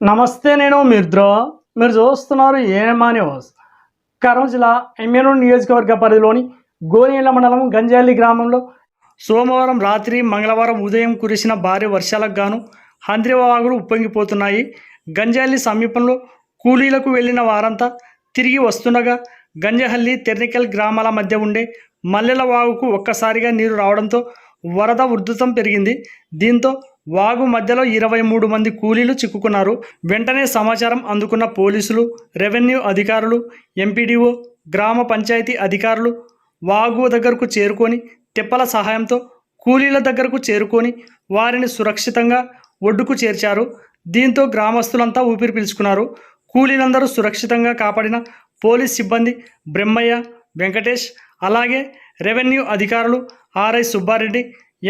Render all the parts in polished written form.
నమస్తే, నేను మిర్ద్రో. మీరు చూస్తున్నారు ఏమా న్యూస్. కర్నూలు జిల్లా ఎమ్మెనూరు నియోజకవర్గ పరిధిలోని గోనేళ్ల మండలం గంజాలి గ్రామంలో సోమవారం రాత్రి మంగళవారం ఉదయం కురిసిన భారీ వర్షాలకు గాను హంద్రివాగులు ఉప్పొంగిపోతున్నాయి. గంజాలి సమీపంలో కూలీలకు వెళ్లిన వారంతా తిరిగి వస్తుండగా గంజహల్లి తెర్నికల్ గ్రామాల మధ్య ఉండే మల్లెల వాగుకు ఒక్కసారిగా నీరు రావడంతో వరద ఉధృతం పెరిగింది. దీంతో వాగు మధ్యలో 23 మంది కూలీలు చిక్కుకున్నారు. వెంటనే సమాచారం అందుకున్న పోలీసులు, రెవెన్యూ అధికారులు, ఎంపీడీఓ, గ్రామ పంచాయతీ అధికారులు వాగు దగ్గరకు చేరుకొని తెప్పల సహాయంతో కూలీల దగ్గరకు చేరుకొని వారిని సురక్షితంగా ఒడ్డుకు చేర్చారు. దీంతో గ్రామస్తులంతా ఊపిరి పీల్చుకున్నారు. కూలీలందరూ సురక్షితంగా కాపాడిన పోలీస్ సిబ్బంది బ్రహ్మయ్య, వెంకటేష్, అలాగే రెవెన్యూ అధికారులు ఆర్ఐ సుబ్బారెడ్డి,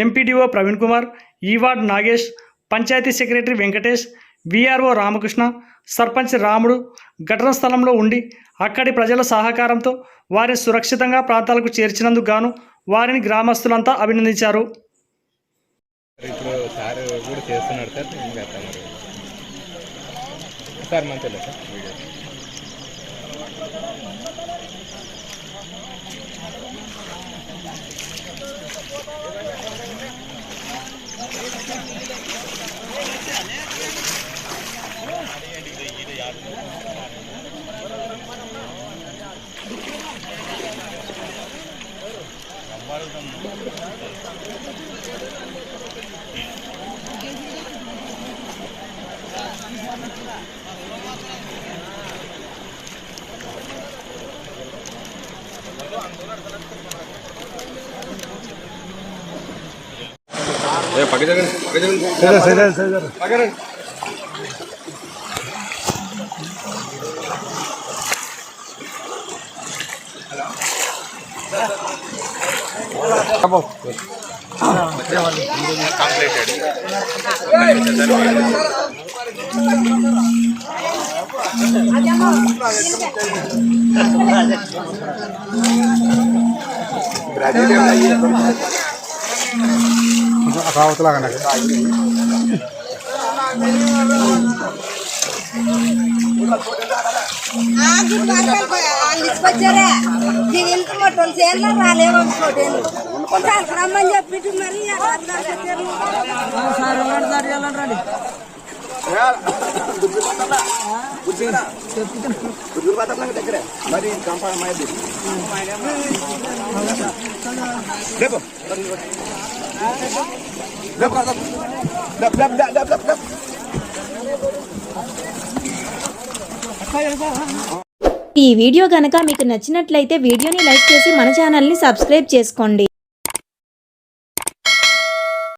ఎంపీడీఓ ప్రవీణ్ కుమార్, ఈవార్డ్ నాగేష్, పంచాయతీ సెక్రటరీ వెంకటేష్, వీఆర్ఓ రామకృష్ణ, సర్పంచ్ రాముడు ఘటనా స్థలంలో ఉండి అక్కడి ప్రజల సహకారంతో వారిని సురక్షితంగా ప్రాంతాలకు చేర్చినందుకు గాను వారిని గ్రామస్తులంతా అభినందించారు. రమ్మని చెప్పి మరి ఈ వీడియో గనక మీకు నచ్చినట్లయితే వీడియోని లైక్ చేసి మన ఛానల్ని సబ్స్క్రైబ్ చేసుకోండి.